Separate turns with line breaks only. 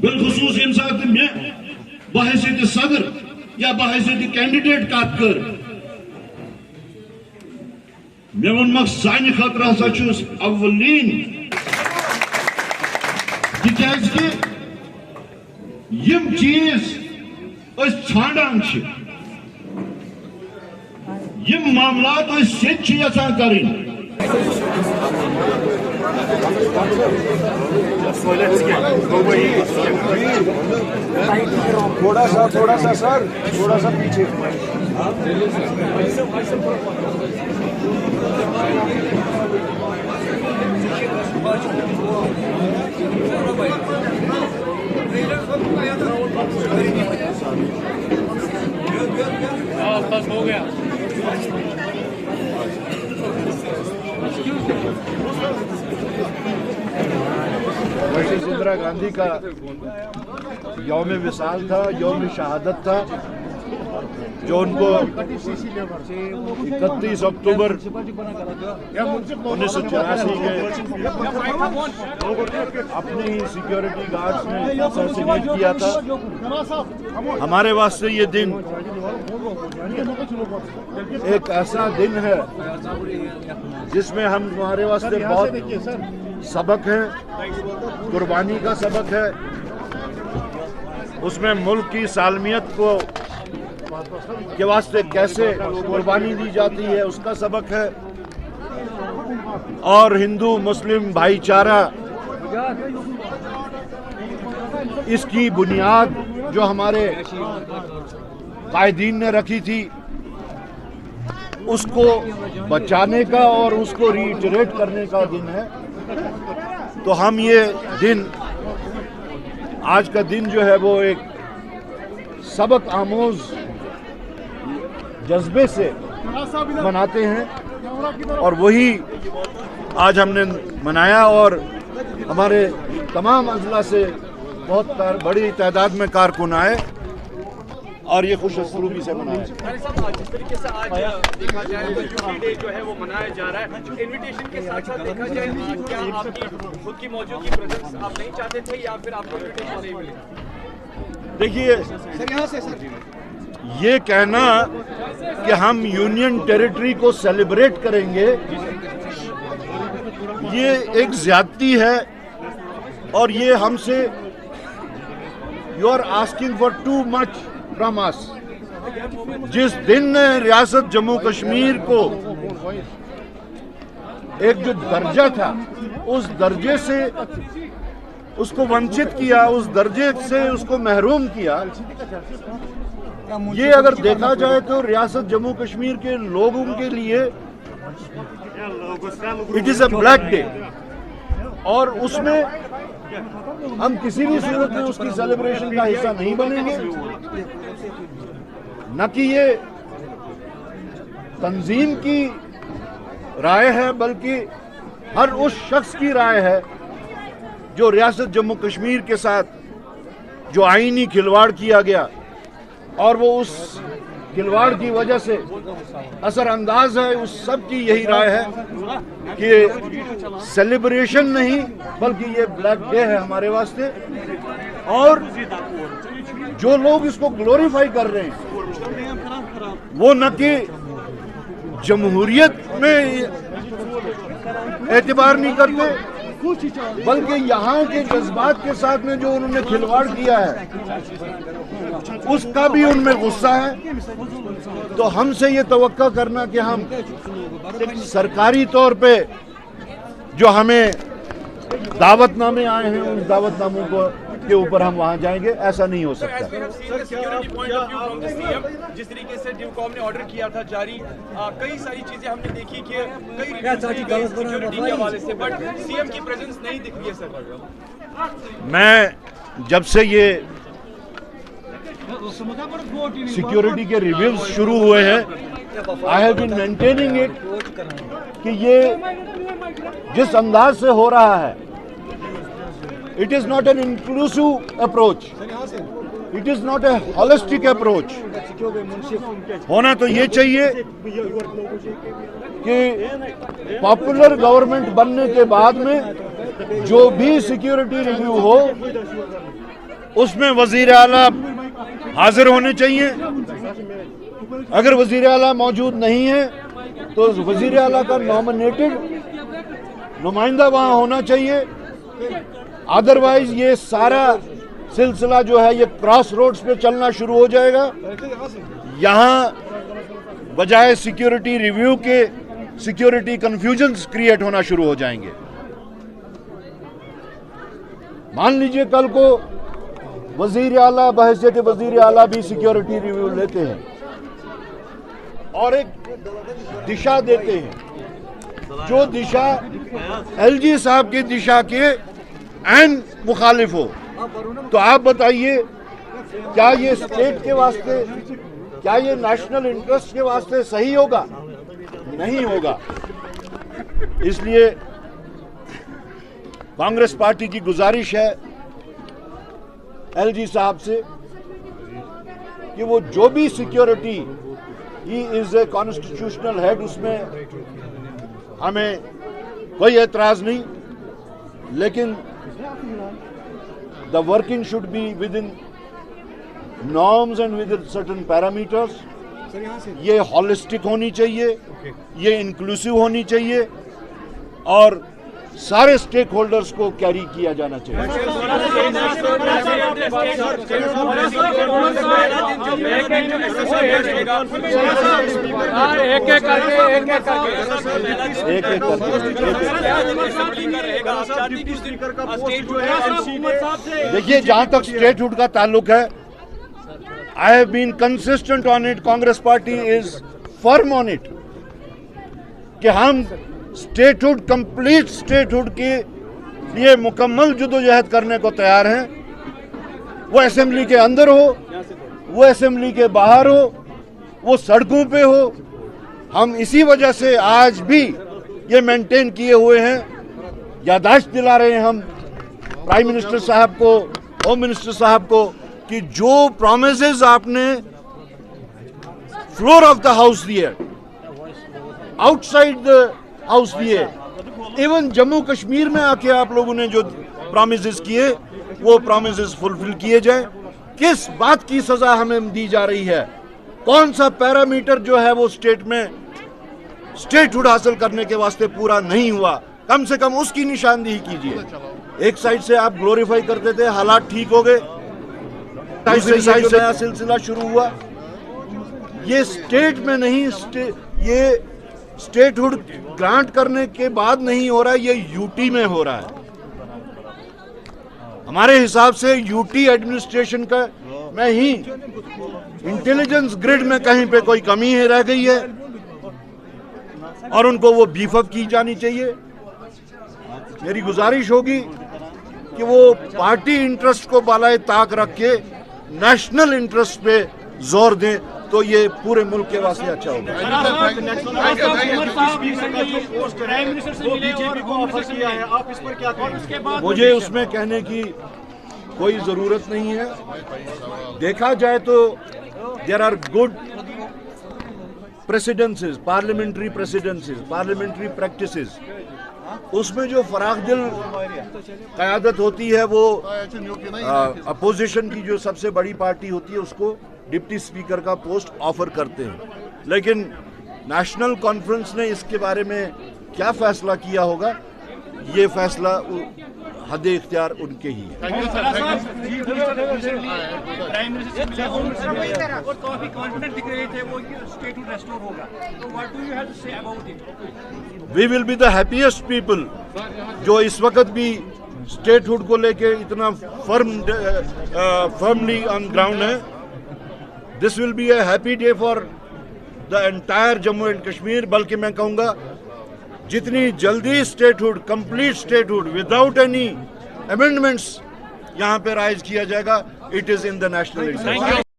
बिलखुसूस यम सात मे बहैसियत सदर या बहैसियत कैंडिडेट कत कर मे वोनमक सानि खतर हसा अव्वलीन तिकाज कि यम चीज छांडान यम मामलात सेट यचान करें
थोड़ा सा सर, थोड़ा सा पीछे।
बस हो गया।
इंदिरा गांधी का यौम विसाल था, यौम शहादत था, जो उनको 31 अक्टूबर 1984 के अपनी सिक्योरिटी गार्ड्स ने असैसिनेट किया था। हमारे वास्ते ये दिन एक ऐसा दिन है जिसमें हम हमारे वास्ते बहुत सबक है, कुर्बानी का सबक है, उसमें मुल्क की सालमियत को के वास्ते कैसे कुर्बानी दी जाती है उसका सबक है, और हिंदू मुस्लिम भाईचारा इसकी बुनियाद जो हमारे कायदीन ने रखी थी उसको बचाने का और उसको रीइटरेट करने का दिन है। तो हम ये दिन, आज का दिन जो है वो एक सबक आमोज जज्बे से मनाते हैं, और वही आज हमने मनाया, और हमारे तमाम अजला से बहुत बड़ी तादाद में कारकुन आए और ये खुश असलूबी से मनाया।
जिस तरीके से आज देखा जाए डे जो है वो मनाया जा रहा है, इनविटेशन के साथ साथ देखा जाए क्या आपकी खुद की मौजूदगी प्रेजेंस आप नहीं चाहते थे या फिर आपको इनविटेशन नहीं मिली?
देखिए ये कहना कि हम यूनियन टेरिटरी को सेलिब्रेट करेंगे ये एक ज्यादती है, और ये हमसे you are asking for too much from us. जिस दिन रियासत जम्मू कश्मीर को एक जो दर्जा था उस दर्जे से उसको वंचित किया, उस दर्जे से उसको महरूम किया, ये अगर देखा जाए तो रियासत जम्मू कश्मीर के लोगों के लिए it is a black day, और उसमें हम किसी भी सूरत में उसकी सेलिब्रेशन का हिस्सा नहीं बनेंगे। न कि ये तंजीम की राय है, बल्कि हर उस शख्स की राय है जो रियासत जम्मू कश्मीर के साथ जो आईनी खिलवाड़ किया गया, और वो उस खिलवाड़ की वजह से असरअंदाज है, उस सब की यही राय है कि सेलिब्रेशन नहीं बल्कि ये ब्लैक डे है हमारे वास्ते। और जो लोग इसको ग्लोरीफाई कर रहे हैं वो न कि जमहूरियत में एतबार नहीं करते, बल्कि यहाँ के जज्बात के साथ में जो उन्होंने खिलवाड़ किया है उसका भी उनमें गुस्सा है। तो हमसे ये तवक्का करना कि हम सरकारी तौर पे जो हमें दावतनामे आए हैं उन दावतनामों को के ऊपर हम वहां जाएंगे, ऐसा नहीं हो सकता।
जिस तरीके से ड्यूकॉम ने ऑर्डर किया था जारी, कई सारी चीजें हमने देखी कि कई सिक्योरिटी के हवाले से, बट सीएम की प्रेजेंस नहीं दिख रही है सर।
मैं जब से ये सिक्योरिटी के रिव्यूज शुरू हुए हैं, I have been maintaining it कि ये जिस अंदाज से हो रहा है, it is not an inclusive approach, it is not a holistic approach. होना तो ये चाहिए कि पॉपुलर गवर्नमेंट बनने के बाद में जो भी सिक्योरिटी रिव्यू हो उसमें वजीर आला हाजिर होने चाहिए। अगर वजीर आला मौजूद नहीं है तो वजीर आला का नॉमिनेटेड नुमाइंदा वहां होना चाहिए। अदरवाइज ये सारा सिलसिला जो है ये क्रॉस रोड्स पे चलना शुरू हो जाएगा। यहां बजाय सिक्योरिटी रिव्यू के सिक्योरिटी कंफ्यूजन्स क्रिएट होना शुरू हो जाएंगे। मान लीजिए कल को वजीर आला बहैसियत वजीर आला भी सिक्योरिटी रिव्यू लेते हैं और एक दिशा देते हैं, जो दिशा एलजी साहब की दिशा के एन मुखालिफ हो, तो आप बताइए क्या ये स्टेट के वास्ते, क्या ये नेशनल इंटरेस्ट के वास्ते सही होगा? नहीं होगा। इसलिए कांग्रेस पार्टी की गुजारिश है एलजी साहब से कि वो जो भी security, he is a constitutional head, उसमें हमें कोई एतराज नहीं, लेकिन the working should be with in norms and with in certain parameters. ये हॉलिस्टिक होनी चाहिए, ये इंक्लूसिव होनी चाहिए और सारे स्टेक होल्डर्स को कैरी किया जाना चाहिए। देखिए, जहां तक स्टेटहुड का ताल्लुक है, I have been consistent on it, Congress party is firm on it कि हम स्टेटहुड, कंप्लीट स्टेटहुड के लिए मुकम्मल जदोजहद करने को तैयार हैं। वो असेंबली के अंदर हो, वो असेंबली के बाहर हो, वो सड़कों पे हो। हम इसी वजह से आज भी ये मेंटेन किए हुए हैं। याददाश्त दिला रहे हैं हम प्राइम मिनिस्टर साहब को, होम मिनिस्टर साहब को, कि जो प्रॉमिसेस आपने फ्लोर ऑफ द हाउस दिए, आउटसाइड द हाउस दिए, इवन जम्मू कश्मीर में आके आप लोगों ने जो प्रॉमिसेस किए वो प्रॉमिसेस फुलफिल किए जाए। किस बात की सजा हमें दी जा रही है? कौन सा पैरामीटर जो है वो स्टेट में स्टेटहुड हासिल करने के वास्ते पूरा नहीं हुआ, कम से कम उसकी निशानदेही कीजिए। एक साइड से आप ग्लोरीफाई करते थे, हालात ठीक हो गए, दूसरी साइड से नया सिलसिला शुरू हुआ। ये स्टेट में नहीं, ये स्टेटहुड ग्रांट करने के बाद नहीं हो रहा है, ये यूटी में हो रहा है। हमारे हिसाब से यूटी एडमिनिस्ट्रेशन का में ही इंटेलिजेंस ग्रिड में कहीं पे कोई कमी है, रह गई है और उनको वो बीफ अप की जानी चाहिए। मेरी गुजारिश होगी कि वो पार्टी इंटरेस्ट को बालाए ताक रख के नेशनल इंटरेस्ट पे जोर दें, तो ये पूरे मुल्क के वास्ते अच्छा होगा। मुझे उसमें कहने की कोई जरूरत नहीं है। देखा जाए तो there are good precedences, parliamentary precedences, parliamentary practices. उसमें जो फराखदिल क़यादत होती है, वो अपोजिशन की जो सबसे बड़ी पार्टी होती है उसको डिप्टी स्पीकर का पोस्ट ऑफर करते हैं। लेकिन नेशनल कॉन्फ्रेंस ने इसके बारे में क्या फैसला किया होगा, ये फैसला हद इख्तियार उनके ही है। We will be the happiest people जो इस वक्त भी स्टेटहुड को लेके इतना फर्मली ऑन ग्राउंड है। This will be a happy day for the entire Jammu and Kashmir. बल्कि मैं कहूँगा जितनी जल्दी statehood, complete statehood without any amendments यहाँ पे राइज किया जाएगा, it is in the national interest.